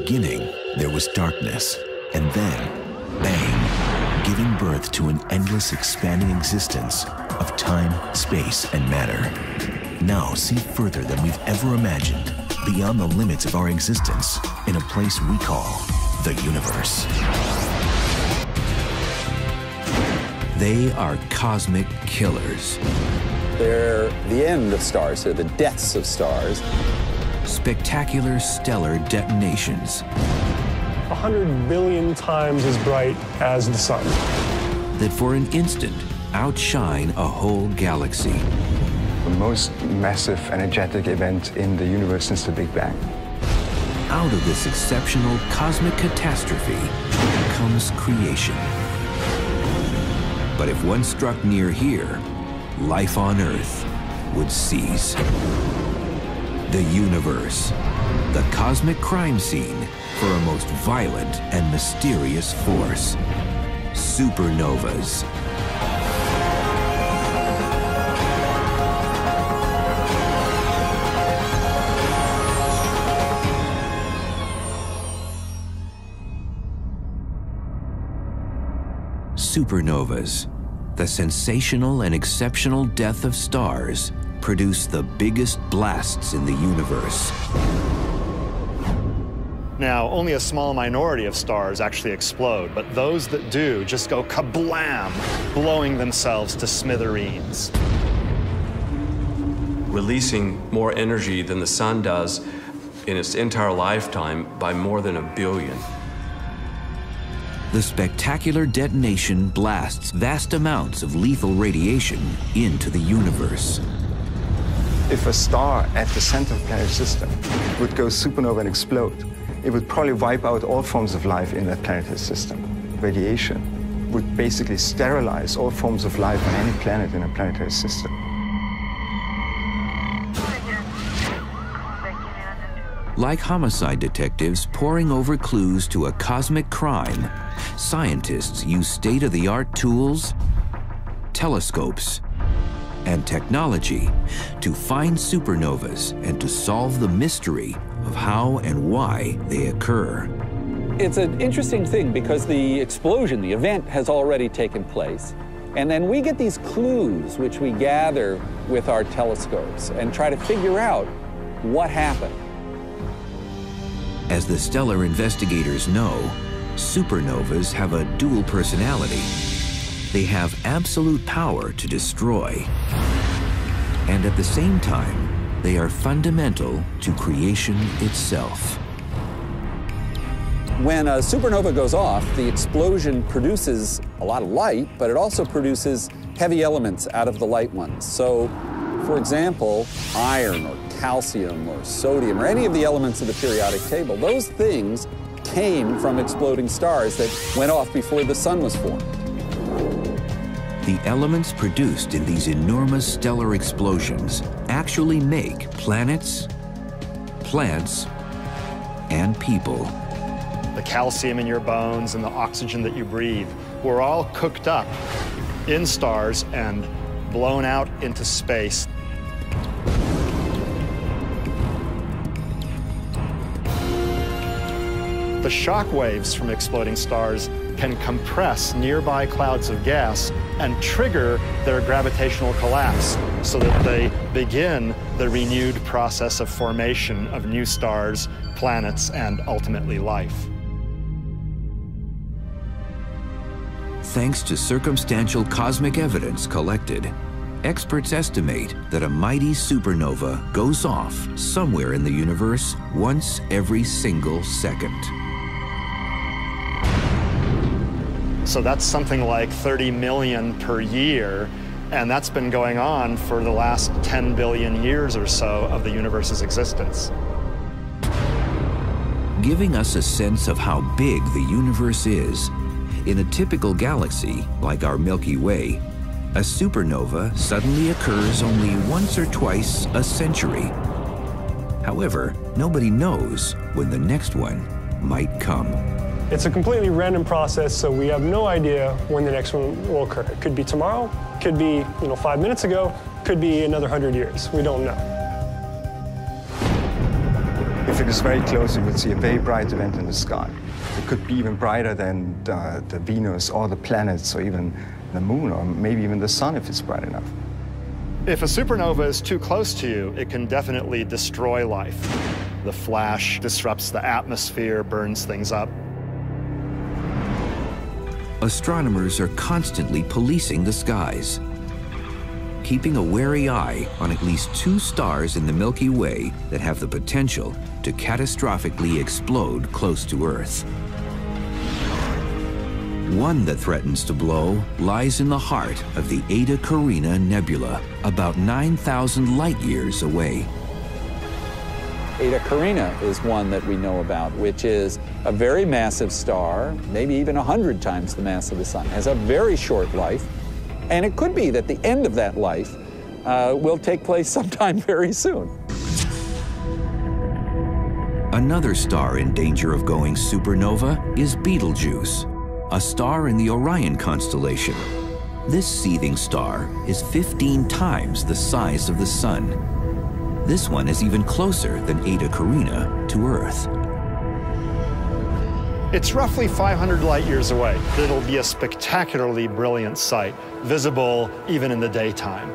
beginning, there was darkness, and then, bang, giving birth to an endless expanding existence of time, space, and matter. Now see further than we've ever imagined, beyond the limits of our existence, in a place we call the universe. They are cosmic killers. They're the end of stars, they're the deaths of stars. Spectacular stellar detonations. 100 billion times as bright as the sun. That for an instant outshine a whole galaxy. The most massive energetic event in the universe since the Big Bang. Out of this exceptional cosmic catastrophe comes creation. But if one struck near here, life on Earth would cease. The universe, the cosmic crime scene for a most violent and mysterious force. Supernovas. Supernovas, the sensational and exceptional death of stars, produce the biggest blasts in the universe. Now, only a small minority of stars actually explode, but those that do just go kablam, blowing themselves to smithereens. Releasing more energy than the sun does in its entire lifetime by more than 1 billion. The spectacular detonation blasts vast amounts of lethal radiation into the universe. If a star at the center of the planetary system would go supernova and explode, it would probably wipe out all forms of life in that planetary system. Radiation would basically sterilize all forms of life on any planet in a planetary system. Like homicide detectives poring over clues to a cosmic crime, scientists use state-of-the-art tools, telescopes, and technology to find supernovas and to solve the mystery of how and why they occur. It's an interesting thing because the explosion, the event, has already taken place. And then we get these clues which we gather with our telescopes and try to figure out what happened. As the stellar investigators know, supernovas have a dual personality. They have absolute power to destroy. And at the same time, they are fundamental to creation itself. When a supernova goes off, the explosion produces a lot of light, but it also produces heavy elements out of the light ones. So, for example, iron or calcium or sodium or any of the elements of the periodic table, those things came from exploding stars that went off before the sun was formed. The elements produced in these enormous stellar explosions actually make planets, plants, and people. The calcium in your bones and the oxygen that you breathe were all cooked up in stars and blown out into space. The shock waves from exploding stars can compress nearby clouds of gas and trigger their gravitational collapse so that they begin the renewed process of formation of new stars, planets, and ultimately life. Thanks to circumstantial cosmic evidence collected, experts estimate that a mighty supernova goes off somewhere in the universe once every single second. So that's something like 30 million per year, and that's been going on for the last 10 billion years or so of the universe's existence. Giving us a sense of how big the universe is, in a typical galaxy like our Milky Way, a supernova suddenly occurs only once or twice a century. However, nobody knows when the next one might come. It's a completely random process, so we have no idea when the next one will occur. It could be tomorrow, could be 5 minutes ago, could be another 100 years. We don't know. If it is very close, you would see a very bright event in the sky. It could be even brighter than the Venus or the planets or even the moon or maybe even the sun if it's bright enough. If a supernova is too close to you, it can definitely destroy life. The flash disrupts the atmosphere, burns things up. Astronomers are constantly policing the skies, keeping a wary eye on at least 2 stars in the Milky Way that have the potential to catastrophically explode close to Earth. One that threatens to blow lies in the heart of the Eta Carina Nebula, about 9,000 light-years away. Eta Carina is one that we know about, which is a very massive star, maybe even 100 times the mass of the Sun, has a very short life, and it could be that the end of that life will take place sometime very soon. Another star in danger of going supernova is Betelgeuse, a star in the Orion constellation. This seething star is 15 times the size of the Sun. This one is even closer than Eta Carina to Earth. It's roughly 500 light years away. It'll be a spectacularly brilliant sight, visible even in the daytime.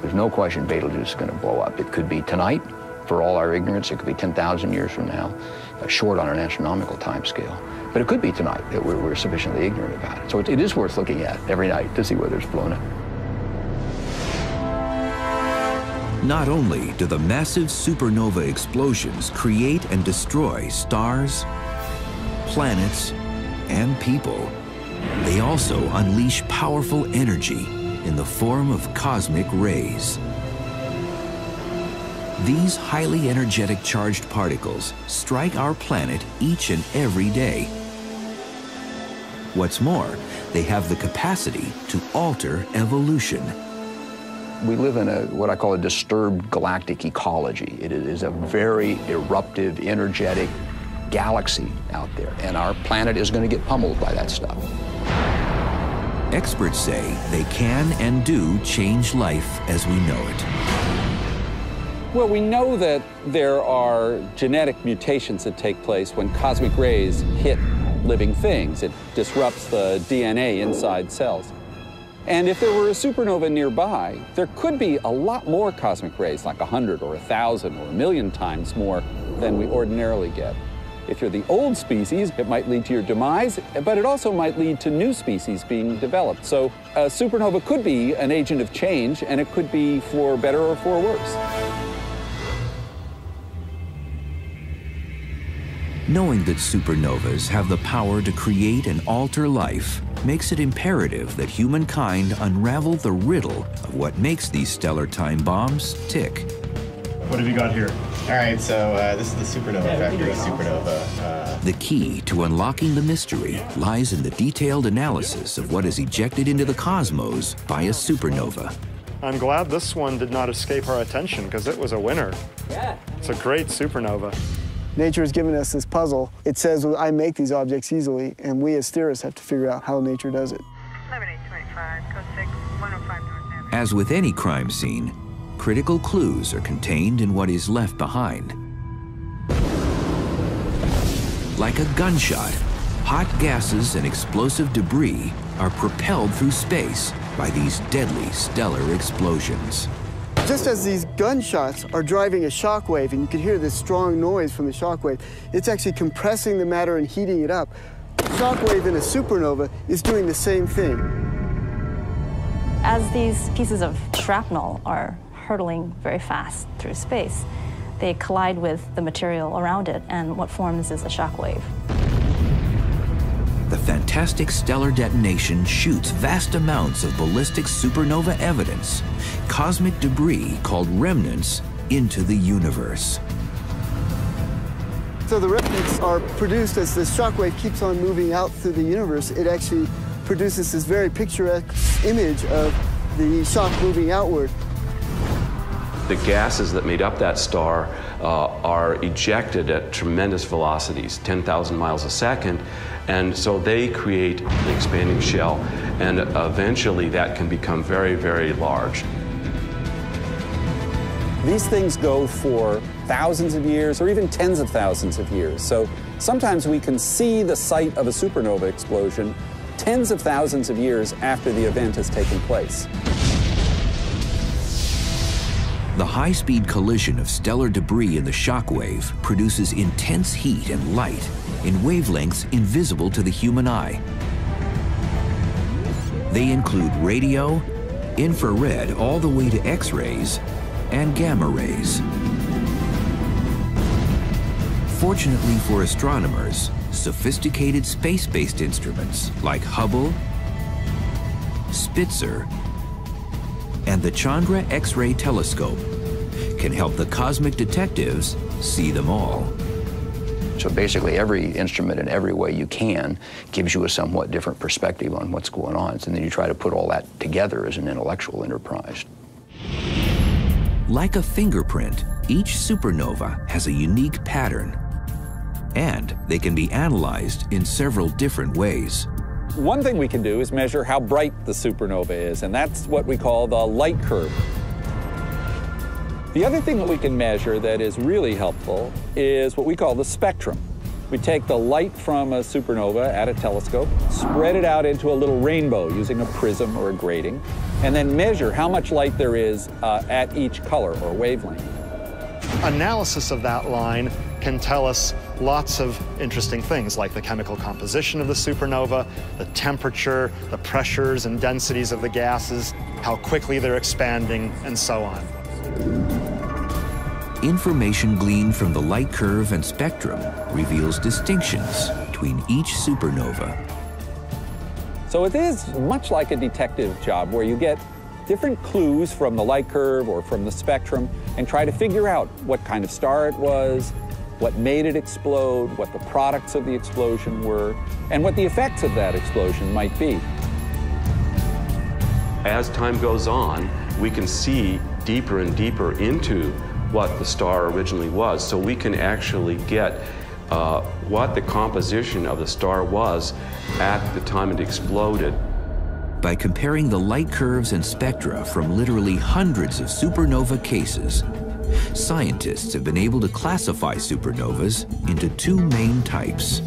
There's no question Betelgeuse is going to blow up. It could be tonight, for all our ignorance. It could be 10,000 years from now, short on an astronomical time scale. But it could be tonight that we're sufficiently ignorant about it. So it is worth looking at every night to see whether it's blown up. Not only do the massive supernova explosions create and destroy stars, planets, and people, they also unleash powerful energy in the form of cosmic rays. These highly energetic charged particles strike our planet each and every day. What's more, they have the capacity to alter evolution. We live in what I call a disturbed galactic ecology. It is a very eruptive, energetic galaxy out there, and our planet is going to get pummeled by that stuff. Experts say they can and do change life as we know it. Well, we know that there are genetic mutations that take place when cosmic rays hit living things. It disrupts the DNA inside cells. And if there were a supernova nearby, there could be a lot more cosmic rays, like 100 or 1,000 or 1,000,000 times more than we ordinarily get. If you're the old species, it might lead to your demise, but it also might lead to new species being developed. So a supernova could be an agent of change, and it could be for better or for worse. Knowing that supernovas have the power to create and alter life makes it imperative that humankind unravel the riddle of what makes these stellar time bombs tick. What have you got here? All right, so this is the supernova factory supernova. The key to unlocking the mystery lies in the detailed analysis of what is ejected into the cosmos by a supernova. I'm glad this one did not escape our attention, because it was a winner. Yeah. It's a great supernova. Nature has given us this puzzle. It says, well, I make these objects easily, and we as theorists have to figure out how nature does it. 11825, code 6, 105 North Avenue. As with any crime scene, critical clues are contained in what is left behind. Like a gunshot, hot gases and explosive debris are propelled through space by these deadly stellar explosions. Just as these gunshots are driving a shock wave, and you can hear this strong noise from the shock wave, it's actually compressing the matter and heating it up. Shock wave in a supernova is doing the same thing. As these pieces of shrapnel are hurtling very fast through space, they collide with the material around it, and what forms is a shock wave. The fantastic stellar detonation shoots vast amounts of ballistic supernova evidence, cosmic debris called remnants, into the universe. So the remnants are produced as the shockwave keeps on moving out through the universe. It actually produces this very picturesque image of the shock moving outward. The gases that made up that star are ejected at tremendous velocities, 10,000 miles a second, and so they create an expanding shell, and eventually that can become very, very large. These things go for thousands of years or even tens of thousands of years. So sometimes we can see the site of a supernova explosion tens of thousands of years after the event has taken place. The high-speed collision of stellar debris in the shockwave produces intense heat and light in wavelengths invisible to the human eye. They include radio, infrared all the way to X-rays, and gamma rays. Fortunately for astronomers, sophisticated space-based instruments like Hubble, Spitzer, and the Chandra X-ray telescope can help the cosmic detectives see them all. So basically every instrument in every way you can gives you a somewhat different perspective on what's going on, and then you try to put all that together as an intellectual enterprise. Like a fingerprint, each supernova has a unique pattern, and they can be analyzed in several different ways. One thing we can do is measure how bright the supernova is, and that's what we call the light curve. The other thing that we can measure that is really helpful is what we call the spectrum. We take the light from a supernova at a telescope, spread it out into a little rainbow using a prism or a grating, and then measure how much light there is at each color or wavelength. Analysis of that line can tell us lots of interesting things, like the chemical composition of the supernova, the temperature, the pressures and densities of the gases, how quickly they're expanding, and so on. Information gleaned from the light curve and spectrum reveals distinctions between each supernova. So it is much like a detective job where you get different clues from the light curve or from the spectrum and try to figure out what kind of star it was, what made it explode, what the products of the explosion were, and what the effects of that explosion might be. As time goes on, we can see deeper and deeper into what the star originally was, so we can actually get what the composition of the star was at the time it exploded. By comparing the light curves and spectra from literally hundreds of supernova cases, scientists have been able to classify supernovas into two main types.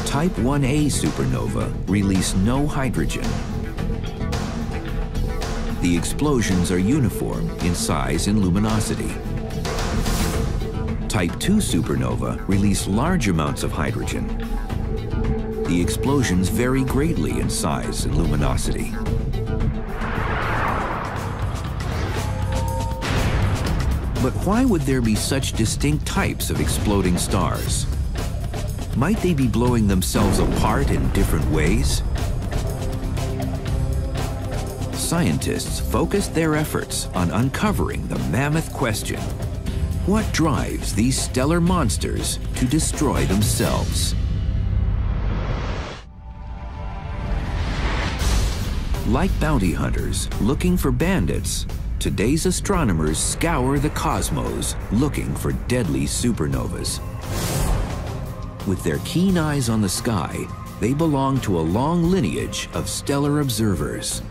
Type 1A supernova release no hydrogen. The explosions are uniform in size and luminosity. Type 2 supernova release large amounts of hydrogen. The explosions vary greatly in size and luminosity. But why would there be such distinct types of exploding stars? Might they be blowing themselves apart in different ways? Scientists focused their efforts on uncovering the mammoth question: what drives these stellar monsters to destroy themselves? Like bounty hunters looking for bandits, today's astronomers scour the cosmos looking for deadly supernovas. With their keen eyes on the sky, they belong to a long lineage of stellar observers.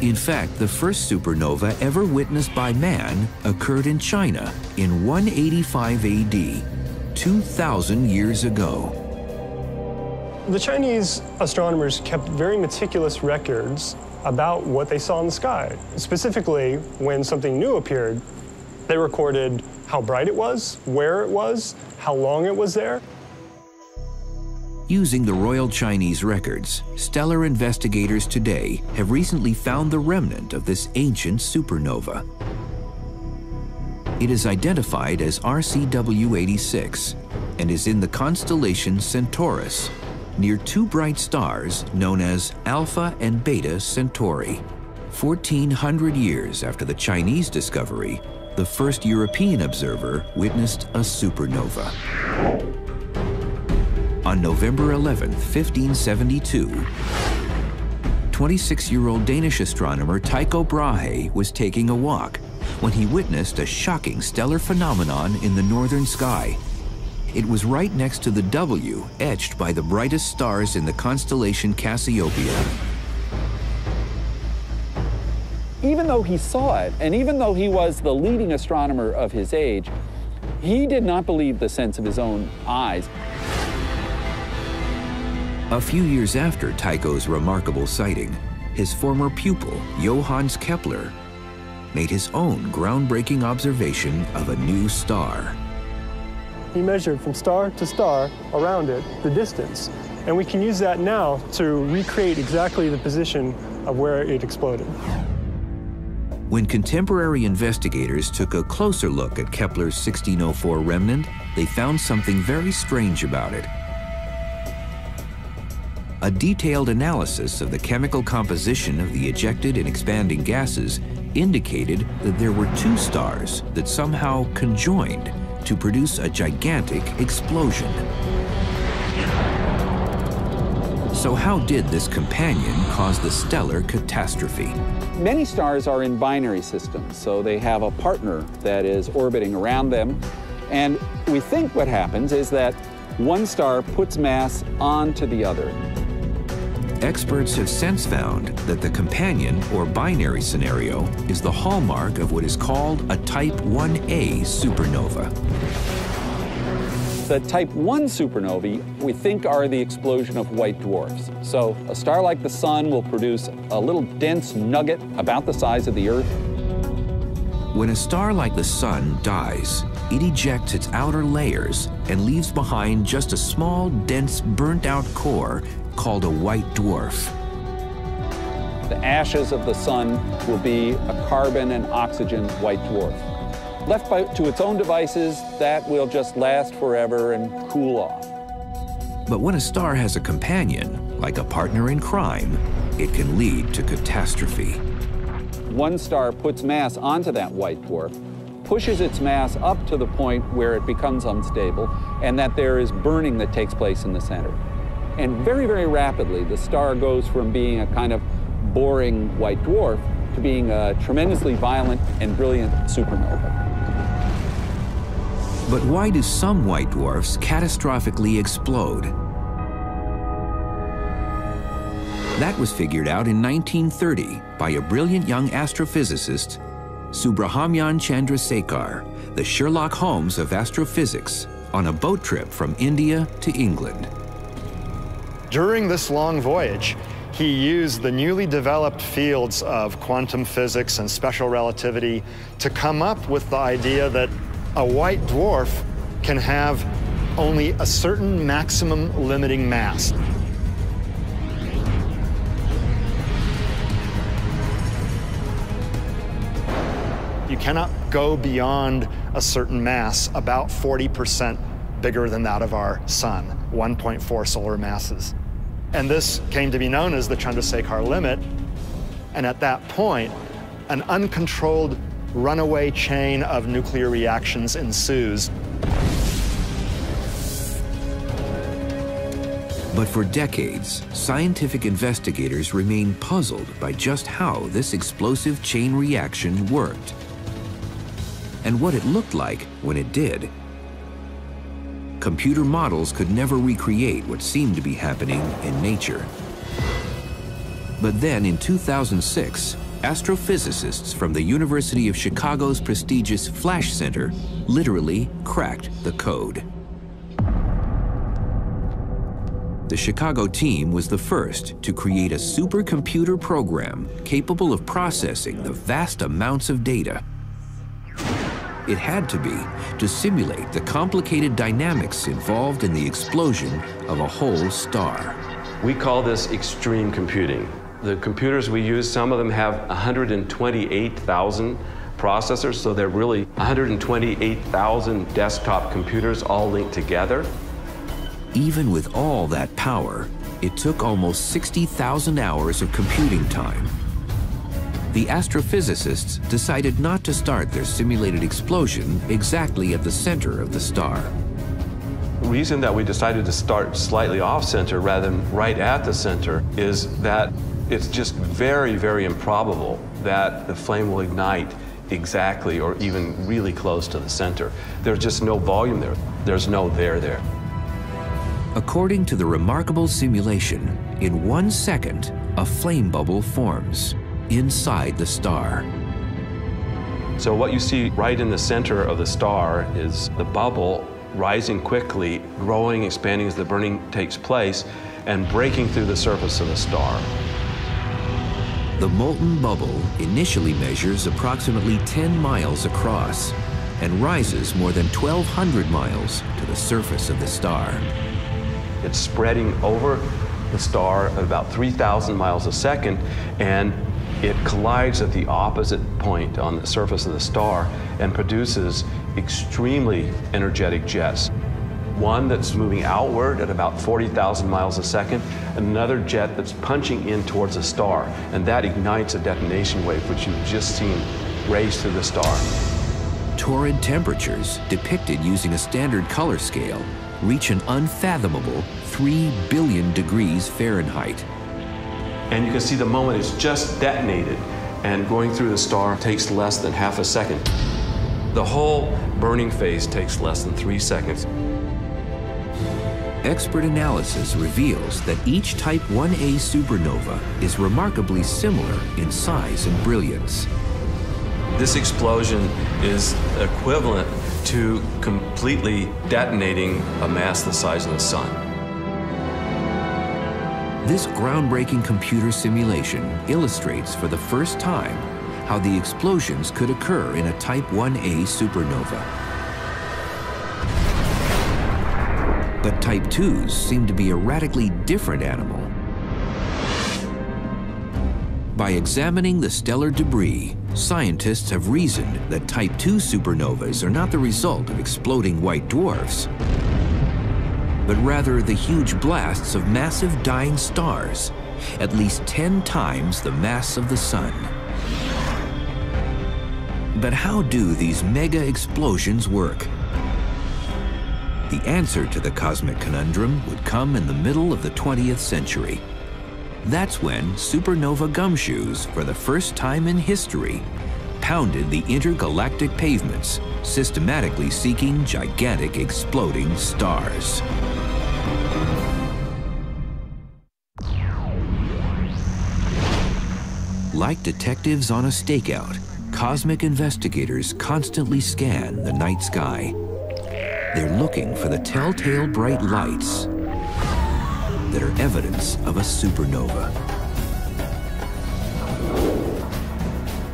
In fact, the first supernova ever witnessed by man occurred in China in 185 AD, 2,000 years ago. The Chinese astronomers kept very meticulous records about what they saw in the sky. Specifically, when something new appeared, they recorded how bright it was, where it was, how long it was there. Using the Royal Chinese records, stellar investigators today have recently found the remnant of this ancient supernova. It is identified as RCW86 and is in the constellation Centaurus, near two bright stars known as Alpha and Beta Centauri. 1,400 years after the Chinese discovery, the first European observer witnessed a supernova. On November 11, 1572, 26-year-old Danish astronomer Tycho Brahe was taking a walk when he witnessed a shocking stellar phenomenon in the northern sky. It was right next to the W etched by the brightest stars in the constellation Cassiopeia. even though he saw it, and even though he was the leading astronomer of his age, he did not believe the sense of his own eyes. A few years after Tycho's remarkable sighting, his former pupil, Johannes Kepler, made his own groundbreaking observation of a new star. He measured from star to star around it the distance, and we can use that now to recreate exactly the position of where it exploded. When contemporary investigators took a closer look at Kepler's 1604 remnant, they found something very strange about it. A detailed analysis of the chemical composition of the ejected and expanding gases indicated that there were two stars that somehow conjoined to produce a gigantic explosion. So how did this companion cause the stellar catastrophe? Many stars are in binary systems, so they have a partner that is orbiting around them. And we think what happens is that one star puts mass onto the other. Experts have since found that the companion or binary scenario is the hallmark of what is called a Type 1a supernova. The Type 1 supernovae, we think, are the explosion of white dwarfs. So a star like the Sun will produce a little dense nugget about the size of the Earth. When a star like the Sun dies, it ejects its outer layers and leaves behind just a small, dense, burnt-out core called a white dwarf. The ashes of the Sun will be a carbon and oxygen white dwarf. Left to its own devices, that will just last forever and cool off. But when a star has a companion, like a partner in crime, it can lead to catastrophe. One star puts mass onto that white dwarf, pushes its mass up to the point where it becomes unstable, and that there is burning that takes place in the center. And very, very rapidly, the star goes from being a kind of boring white dwarf to being a tremendously violent and brilliant supernova. But why do some white dwarfs catastrophically explode? That was figured out in 1930 by a brilliant young astrophysicist, Subrahmanyan Chandrasekhar, the Sherlock Holmes of astrophysics, on a boat trip from India to England. During this long voyage, he used the newly developed fields of quantum physics and special relativity to come up with the idea that a white dwarf can have only a certain maximum limiting mass. You cannot go beyond a certain mass, about 40% bigger than that of our sun, 1.4 solar masses. And this came to be known as the Chandrasekhar limit. And at that point, an uncontrolled runaway chain of nuclear reactions ensues. But for decades, scientific investigators remained puzzled by just how this explosive chain reaction worked and what it looked like when it did. Computer models could never recreate what seemed to be happening in nature. But then in 2006, astrophysicists from the University of Chicago's prestigious Flash Center literally cracked the code. The Chicago team was the first to create a supercomputer program capable of processing the vast amounts of data. It had to be to simulate the complicated dynamics involved in the explosion of a whole star. We call this extreme computing. The computers we use, some of them have 128,000 processors, so they're really 128,000 desktop computers all linked together. Even with all that power, it took almost 60,000 hours of computing time. The astrophysicists decided not to start their simulated explosion exactly at the center of the star. The reason that we decided to start slightly off-center rather than right at the center is that it's just very, very improbable that the flame will ignite exactly or even really close to the center. There's just no volume there. There's no there. According to the remarkable simulation, in 1 second, a flame bubble forms. inside the star. So what you see right in the center of the star is the bubble rising quickly, growing, expanding as the burning takes place, and breaking through the surface of the star. The molten bubble initially measures approximately 10 miles across and rises more than 1,200 miles to the surface of the star. It's spreading over the star at about 3,000 miles a second, and it collides at the opposite point on the surface of the star and produces extremely energetic jets. One that's moving outward at about 40,000 miles a second, another jet that's punching in towards the star, and that ignites a detonation wave, which you've just seen race through the star. Torrid temperatures, depicted using a standard color scale, reach an unfathomable 3 billion degrees Fahrenheit. And you can see the moment it's just detonated, and going through the star takes less than half a second. The whole burning phase takes less than 3 seconds. Expert analysis reveals that each Type 1a supernova is remarkably similar in size and brilliance. This explosion is equivalent to completely detonating a mass the size of the sun. This groundbreaking computer simulation illustrates for the first time how the explosions could occur in a Type 1a supernova. But Type 2s seem to be a radically different animal. By examining the stellar debris, scientists have reasoned that Type 2 supernovas are not the result of exploding white dwarfs, but rather the huge blasts of massive dying stars, at least 10 times the mass of the sun. But how do these mega explosions work? The answer to the cosmic conundrum would come in the middle of the 20th century. That's when supernova gumshoes, for the first time in history, pounded the intergalactic pavements, systematically seeking gigantic exploding stars. Like detectives on a stakeout, cosmic investigators constantly scan the night sky. They're looking for the telltale bright lights that are evidence of a supernova.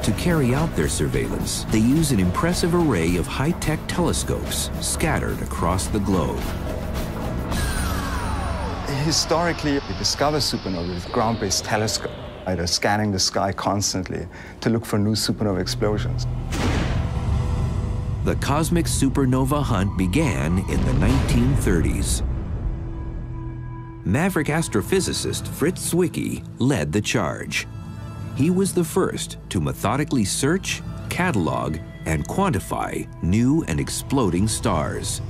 To carry out their surveillance, they use an impressive array of high-tech telescopes scattered across the globe. Historically, we discover supernovae with ground-based telescope, either scanning the sky constantly to look for new supernova explosions. The cosmic supernova hunt began in the 1930s. Maverick astrophysicist Fritz Zwicky led the charge. He was the first to methodically search, catalog, and quantify new and exploding stars.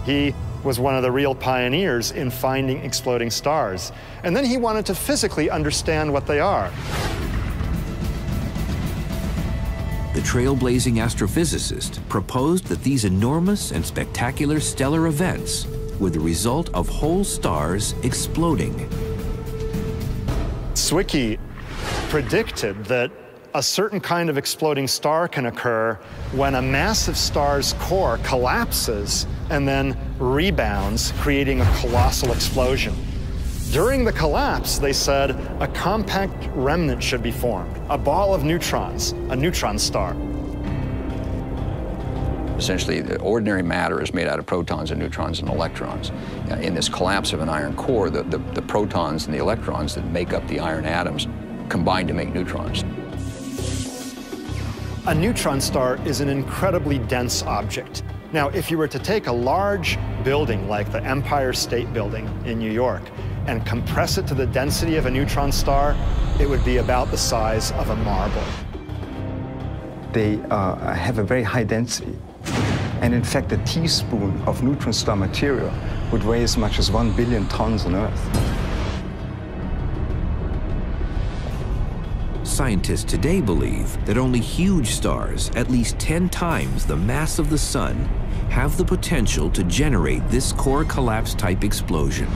He was one of the real pioneers in finding exploding stars. And then he wanted to physically understand what they are. The trailblazing astrophysicist proposed that these enormous and spectacular stellar events were the result of whole stars exploding. Zwicky predicted that a certain kind of exploding star can occur when a massive star's core collapses and then rebounds, creating a colossal explosion. During the collapse, they said, a compact remnant should be formed, a ball of neutrons, a neutron star. Essentially, the ordinary matter is made out of protons and neutrons and electrons. In this collapse of an iron core, the protons and the electrons that make up the iron atoms combine to make neutrons. A neutron star is an incredibly dense object. Now, if you were to take a large building like the Empire State Building in New York and compress it to the density of a neutron star, it would be about the size of a marble. They have a very high density. And in fact, a teaspoon of neutron star material would weigh as much as 1 billion tons on Earth. Scientists today believe that only huge stars, at least 10 times the mass of the sun, have the potential to generate this core collapse type explosion.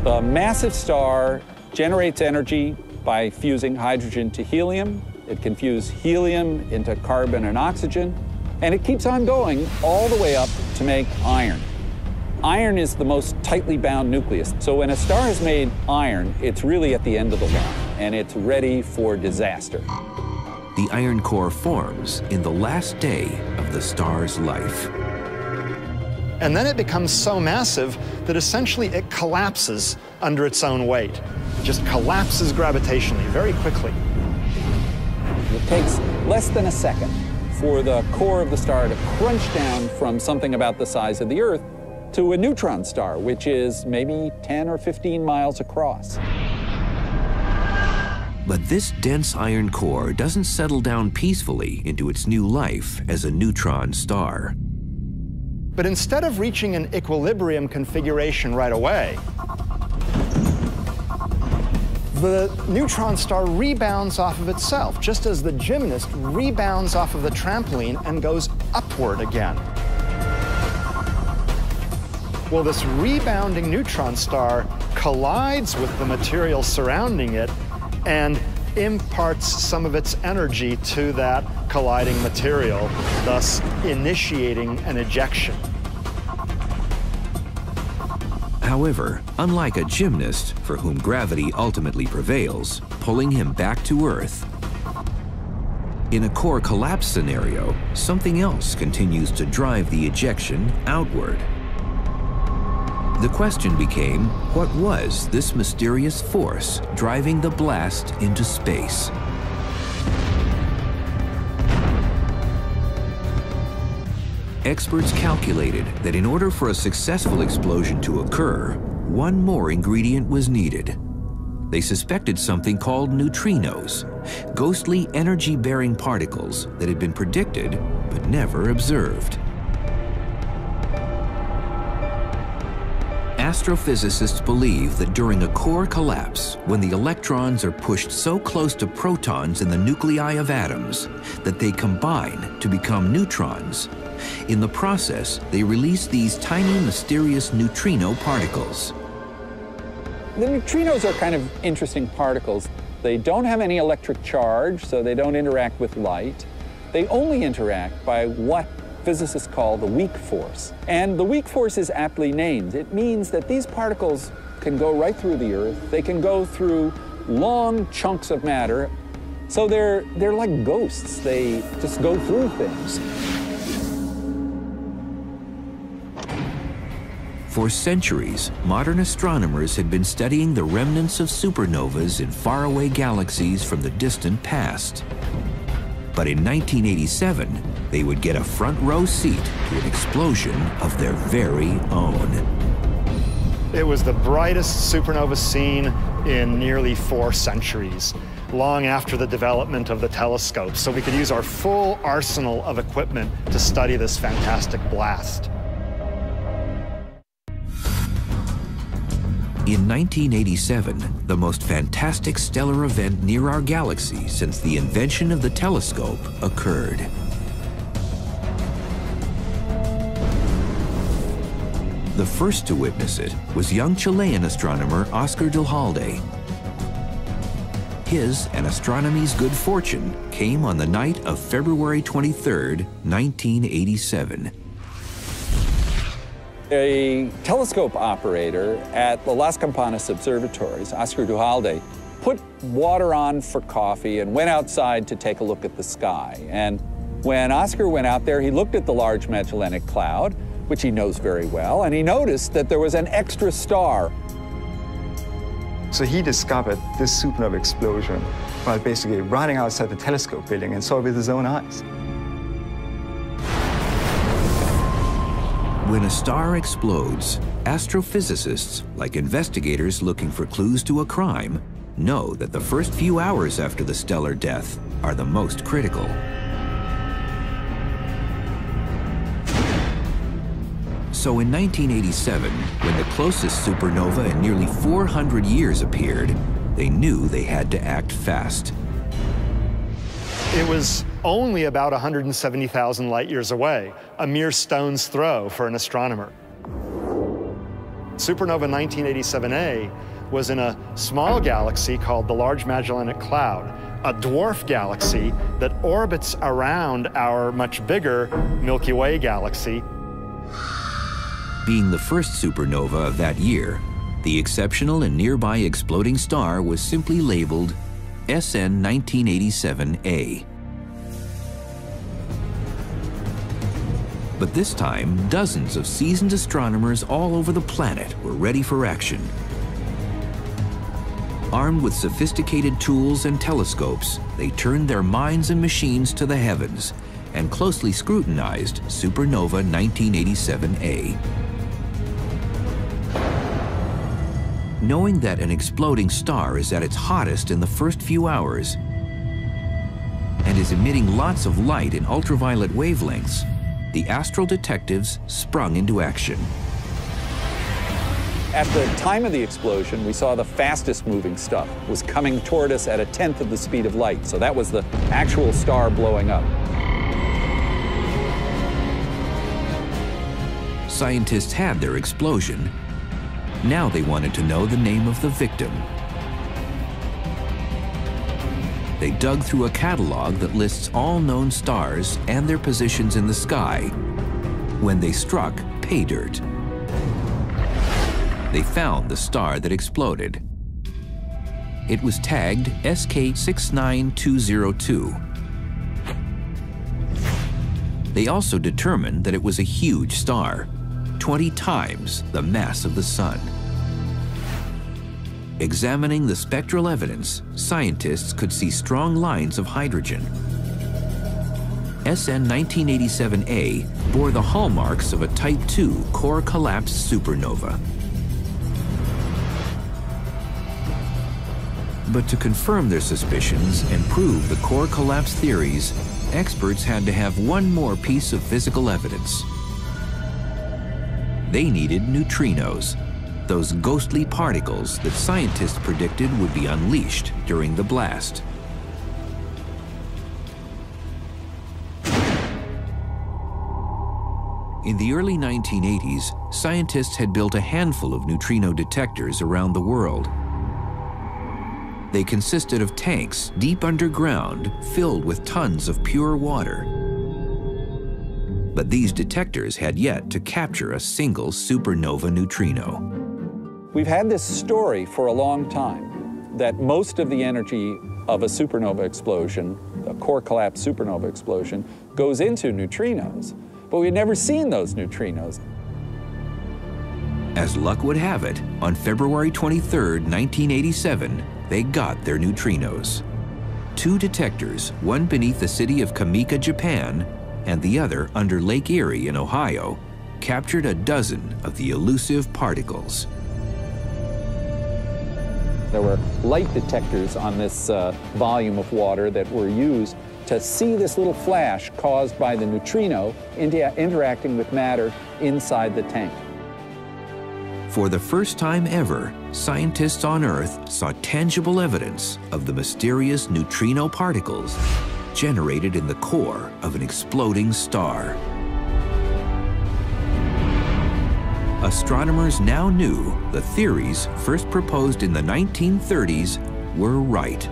A massive star generates energy by fusing hydrogen to helium. It can fuse helium into carbon and oxygen, and it keeps on going all the way up to make iron. Iron is the most tightly bound nucleus. So when a star has made iron, it's really at the end of the line, and it's ready for disaster. The iron core forms in the last day of the star's life. And then it becomes so massive that essentially it collapses under its own weight. It just collapses gravitationally very quickly. It takes less than a second for the core of the star to crunch down from something about the size of the Earth to a neutron star, which is maybe 10 or 15 miles across. But this dense iron core doesn't settle down peacefully into its new life as a neutron star. But instead of reaching an equilibrium configuration right away, the neutron star rebounds off of itself, just as the gymnast rebounds off of the trampoline and goes upward again. Well, this rebounding neutron star collides with the material surrounding it and imparts some of its energy to that colliding material, thus initiating an ejection. However, unlike a gymnast for whom gravity ultimately prevails, pulling him back to Earth, in a core collapse scenario, something else continues to drive the ejection outward. The question became, what was this mysterious force driving the blast into space? Experts calculated that in order for a successful explosion to occur, one more ingredient was needed. They suspected something called neutrinos, ghostly energy-bearing particles that had been predicted but never observed. Astrophysicists believe that during a core collapse, when the electrons are pushed so close to protons in the nuclei of atoms that they combine to become neutrons, in the process, they release these tiny, mysterious neutrino particles. The neutrinos are kind of interesting particles. They don't have any electric charge, so they don't interact with light. They only interact by what physicists call the weak force. And the weak force is aptly named. It means that these particles can go right through the Earth. They can go through long chunks of matter. So they're like ghosts. They just go through things. For centuries, modern astronomers had been studying the remnants of supernovas in faraway galaxies from the distant past. But in 1987, they would get a front-row seat to an explosion of their very own. It was the brightest supernova seen in nearly 4 centuries, long after the development of the telescope, so we could use our full arsenal of equipment to study this fantastic blast. In 1987, the most fantastic stellar event near our galaxy since the invention of the telescope occurred. The first to witness it was young Chilean astronomer Oscar Duhalde. His and astronomy's good fortune came on the night of February 23rd, 1987. A telescope operator at the Las Campanas observatories, Oscar Duhalde, put water on for coffee and went outside to take a look at the sky. And when Oscar went out there, he looked at the Large Magellanic Cloud, which he knows very well, and he noticed that there was an extra star. So he discovered this supernova explosion while basically running outside the telescope building and saw it with his own eyes. When a star explodes, astrophysicists, like investigators looking for clues to a crime, know that the first few hours after the stellar death are the most critical. So in 1987, when the closest supernova in nearly 400 years appeared, they knew they had to act fast. It was only about 170,000 light years away, a mere stone's throw for an astronomer. Supernova 1987A was in a small galaxy called the Large Magellanic Cloud, a dwarf galaxy that orbits around our much bigger Milky Way galaxy. Being the first supernova of that year, the exceptional and nearby exploding star was simply labeled SN 1987A. But this time, dozens of seasoned astronomers all over the planet were ready for action. Armed with sophisticated tools and telescopes, they turned their minds and machines to the heavens and closely scrutinized Supernova 1987A. Knowing that an exploding star is at its hottest in the first few hours and is emitting lots of light in ultraviolet wavelengths, the astral detectives sprung into action. At the time of the explosion, we saw the fastest moving stuff was coming toward us at 1/10 of the speed of light. So that was the actual star blowing up. Scientists had their explosion. Now they wanted to know the name of the victim. They dug through a catalog that lists all known stars and their positions in the sky when they struck pay dirt. They found the star that exploded. It was tagged SK69202. They also determined that it was a huge star, 20 times the mass of the Sun. Examining the spectral evidence, scientists could see strong lines of hydrogen. SN 1987A bore the hallmarks of a Type II core collapse supernova. But to confirm their suspicions and prove the core collapse theories, experts had to have one more piece of physical evidence. They needed neutrinos, those ghostly particles that scientists predicted would be unleashed during the blast. In the early 1980s, scientists had built a handful of neutrino detectors around the world. They consisted of tanks deep underground filled with tons of pure water. But these detectors had yet to capture a single supernova neutrino. We've had this story for a long time that most of the energy of a supernova explosion, a core collapse supernova explosion, goes into neutrinos. But we'd never seen those neutrinos. As luck would have it, on February 23, 1987, they got their neutrinos. Two detectors, one beneath the city of Kamika, Japan, and the other under Lake Erie in Ohio, captured a dozen of the elusive particles. There were light detectors on this volume of water that were used to see this little flash caused by the neutrino interacting with matter inside the tank. For the first time ever, scientists on Earth saw tangible evidence of the mysterious neutrino particles generated in the core of an exploding star. Astronomers now knew the theories first proposed in the 1930s were right.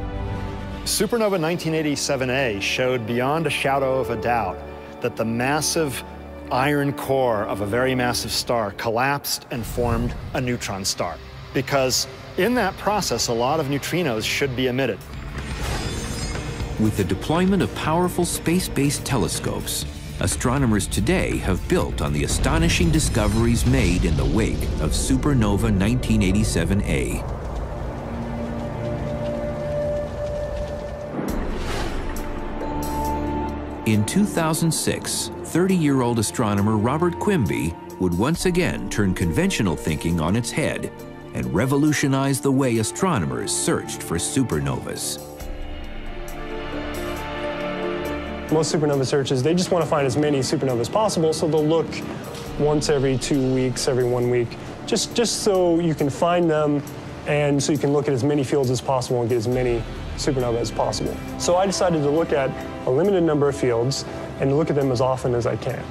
Supernova 1987A showed beyond a shadow of a doubt that the massive iron core of a very massive star collapsed and formed a neutron star. Because in that process, a lot of neutrinos should be emitted. With the deployment of powerful space-based telescopes, astronomers today have built on the astonishing discoveries made in the wake of Supernova 1987A. In 2006, 30-year-old astronomer Robert Quimby would once again turn conventional thinking on its head and revolutionize the way astronomers searched for supernovas. Most supernova searches, they just want to find as many supernovas as possible, so they'll look once every 2 weeks, every 1 week, just so you can find them and so you can look at as many fields as possible and get as many supernovae as possible. So I decided to look at a limited number of fields and to look at them as often as I can.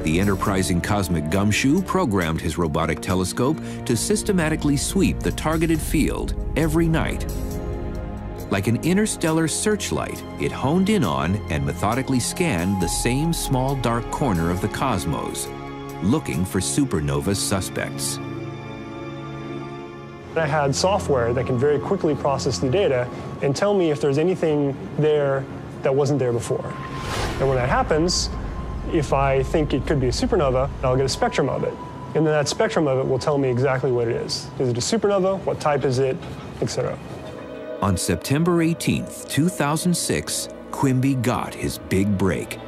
The enterprising cosmic gumshoe programmed his robotic telescope to systematically sweep the targeted field every night. Like an interstellar searchlight, it honed in on and methodically scanned the same small dark corner of the cosmos, looking for supernova suspects. I had software that can very quickly process the data and tell me if there's anything there that wasn't there before. And when that happens, if I think it could be a supernova, I'll get a spectrum of it. And then that spectrum of it will tell me exactly what it is. Is it a supernova? What type is it? Etc. On September 18th, 2006, Quimby got his big break.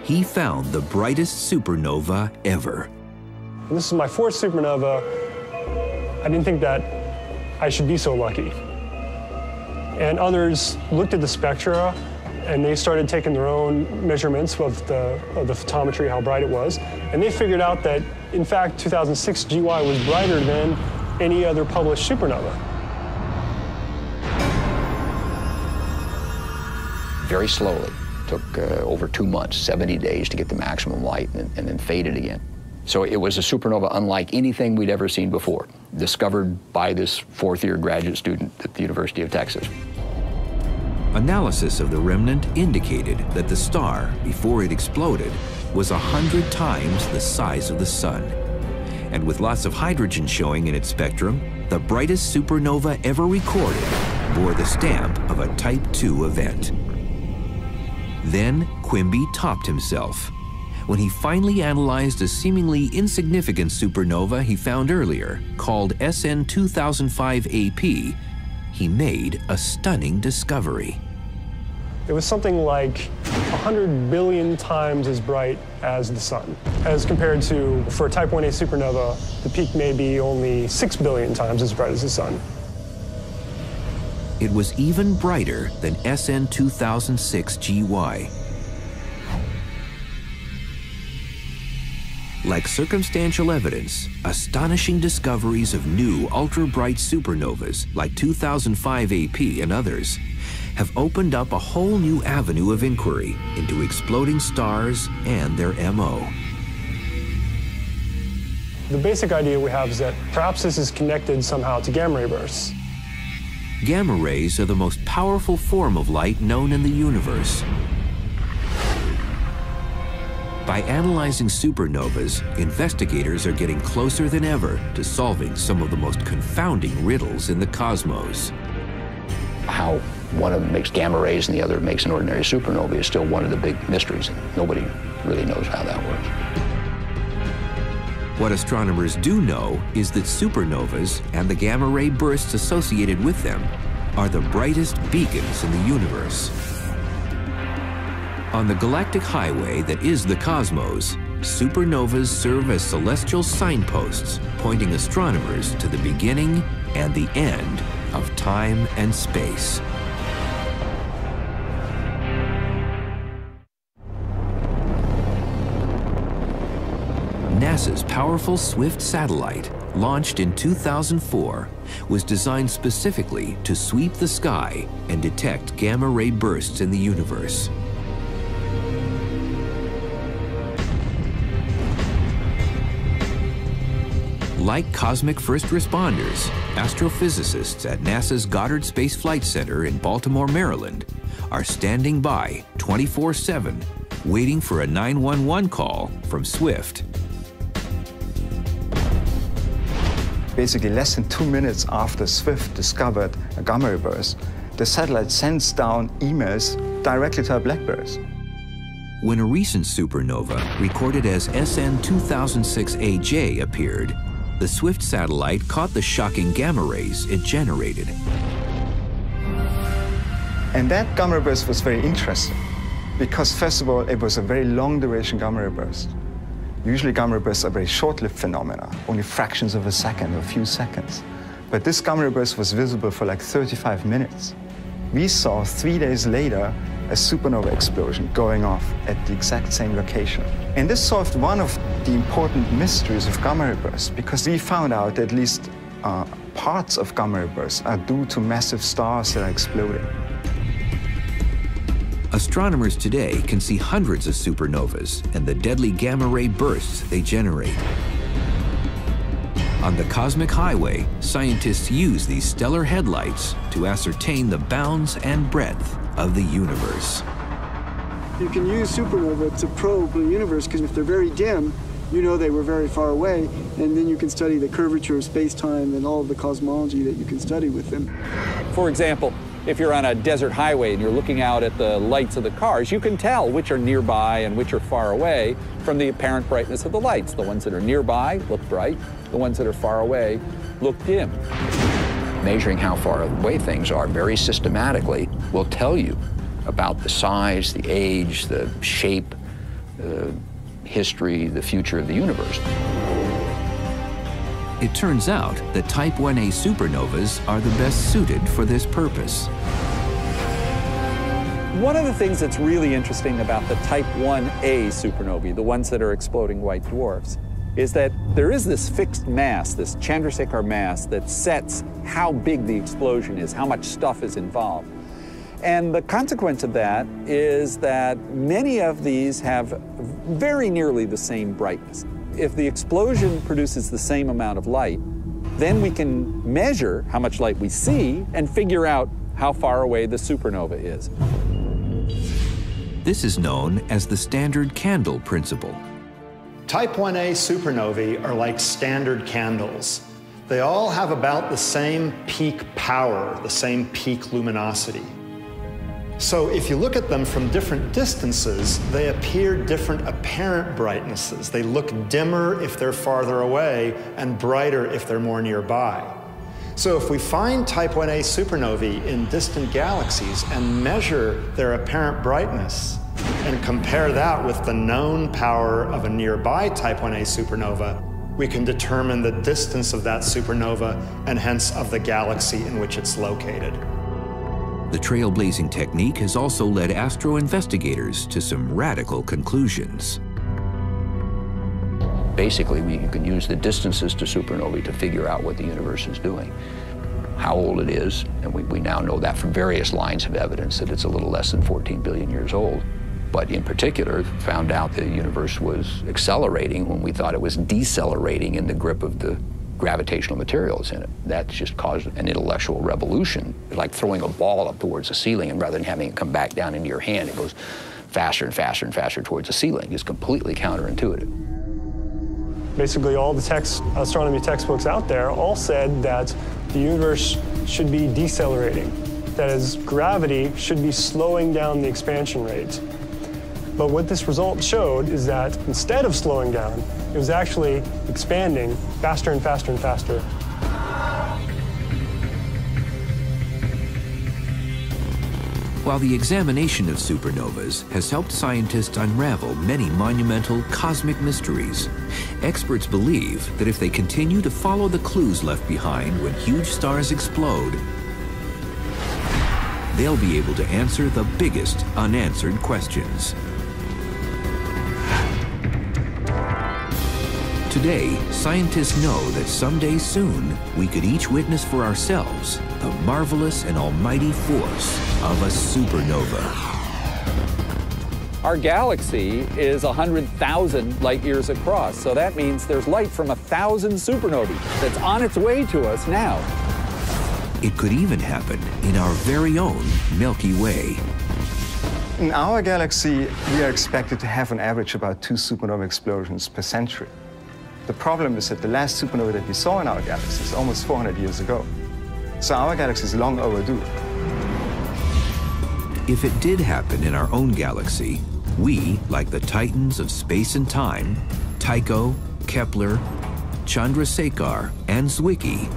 He found the brightest supernova ever. And this is my fourth supernova. I didn't think that I should be so lucky. And others looked at the spectra and they started taking their own measurements of the photometry, how bright it was. And they figured out that, in fact, 2006 GY was brighter than any other published supernova. Very slowly. Took over 2 months, 70 days to get the maximum light and then faded again. So it was a supernova unlike anything we'd ever seen before, discovered by this fourth-year graduate student at the University of Texas. Analysis of the remnant indicated that the star, before it exploded, was 100 times the size of the sun. And with lots of hydrogen showing in its spectrum, the brightest supernova ever recorded bore the stamp of a Type II event. Then Quimby topped himself. When he finally analyzed a seemingly insignificant supernova he found earlier, called SN 2005 AP, he made a stunning discovery. It was something like 100 billion times as bright as the sun. As compared to, for a Type 1a supernova, the peak may be only 6 billion times as bright as the sun. It was even brighter than SN 2006 GY. Like circumstantial evidence, astonishing discoveries of new ultra-bright supernovas like 2005 AP and others have opened up a whole new avenue of inquiry into exploding stars and their MO. The basic idea we have is that perhaps this is connected somehow to gamma ray bursts. Gamma rays are the most powerful form of light known in the universe. By analyzing supernovas, investigators are getting closer than ever to solving some of the most confounding riddles in the cosmos. How one of them makes gamma rays and the other makes an ordinary supernova is still one of the big mysteries, and nobody really knows how that works. What astronomers do know is that supernovas and the gamma ray bursts associated with them are the brightest beacons in the universe. On the galactic highway that is the cosmos, supernovas serve as celestial signposts, pointing astronomers to the beginning and the end of time and space. NASA's powerful SWIFT satellite, launched in 2004, was designed specifically to sweep the sky and detect gamma ray bursts in the universe. Like cosmic first responders, astrophysicists at NASA's Goddard Space Flight Center in Baltimore, Maryland, are standing by 24/7, waiting for a 911 call from SWIFT. Basically, less than 2 minutes after SWIFT discovered a gamma ray burst, the satellite sends down emails directly to our blackbirds. When a recent supernova, recorded as SN 2006 AJ, appeared, the SWIFT satellite caught the shocking gamma rays it generated. And that gamma ray burst was very interesting because, first of all, it was a very long-duration gamma ray burst. Usually gamma ray bursts are very short-lived phenomena, only fractions of a second or a few seconds. But this gamma ray burst was visible for like 35 minutes. We saw 3 days later a supernova explosion going off at the exact same location. And this solved one of the important mysteries of gamma ray bursts, because we found out at least parts of gamma ray bursts are due to massive stars that are exploding. Astronomers today can see hundreds of supernovas and the deadly gamma-ray bursts they generate. On the cosmic highway, scientists use these stellar headlights to ascertain the bounds and breadth of the universe. You can use supernova to probe the universe, because if they're very dim, you know they were very far away, and then you can study the curvature of space-time and all of the cosmology that you can study with them. For example, if you're on a desert highway and you're looking out at the lights of the cars, you can tell which are nearby and which are far away from the apparent brightness of the lights. The ones that are nearby look bright, the ones that are far away look dim. Measuring how far away things are very systematically will tell you about the size, the age, the shape, the history, the future of the universe. It turns out that Type 1a supernovas are the best suited for this purpose. One of the things that's really interesting about the Type 1a supernovae, the ones that are exploding white dwarfs, is that there is this fixed mass, this Chandrasekhar mass, that sets how big the explosion is, how much stuff is involved. And the consequence of that is that many of these have very nearly the same brightness. If the explosion produces the same amount of light, then we can measure how much light we see and figure out how far away the supernova is. This is known as the standard candle principle. Type 1a supernovae are like standard candles. They all have about the same peak power, the same peak luminosity. So if you look at them from different distances, they appear different apparent brightnesses. They look dimmer if they're farther away and brighter if they're more nearby. So if we find Type 1a supernovae in distant galaxies and measure their apparent brightness and compare that with the known power of a nearby Type 1a supernova, we can determine the distance of that supernova and hence of the galaxy in which it's located. The trailblazing technique has also led astro-investigators to some radical conclusions. Basically, you can use the distances to supernovae to figure out what the universe is doing, how old it is, and we now know that from various lines of evidence that it's a little less than 14 billion years old. But in particular, found out the universe was accelerating when we thought it was decelerating in the grip of the gravitational materials in it. That's just caused an intellectual revolution, like throwing a ball up towards the ceiling, and rather than having it come back down into your hand, it goes faster and faster and faster towards the ceiling. It's completely counterintuitive. Basically, all the astronomy textbooks out there all said that the universe should be decelerating. That is, gravity should be slowing down the expansion rate. But what this result showed is that instead of slowing down, it was actually expanding faster and faster and faster. While the examination of supernovas has helped scientists unravel many monumental cosmic mysteries, experts believe that if they continue to follow the clues left behind when huge stars explode, they'll be able to answer the biggest unanswered questions. Today, scientists know that someday soon, we could each witness for ourselves the marvelous and almighty force of a supernova. Our galaxy is 100,000 light years across, so that means there's light from 1,000 supernovae that's on its way to us now. It could even happen in our very own Milky Way. In our galaxy, we are expected to have on average about 2 supernova explosions per century. The problem is that the last supernova that we saw in our galaxy is almost 400 years ago. So our galaxy is long overdue. If it did happen in our own galaxy, we, like the titans of space and time, Tycho, Kepler, Chandrasekhar, and Zwicky,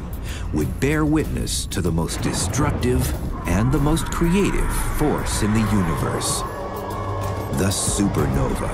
would bear witness to the most destructive and the most creative force in the universe, the supernova.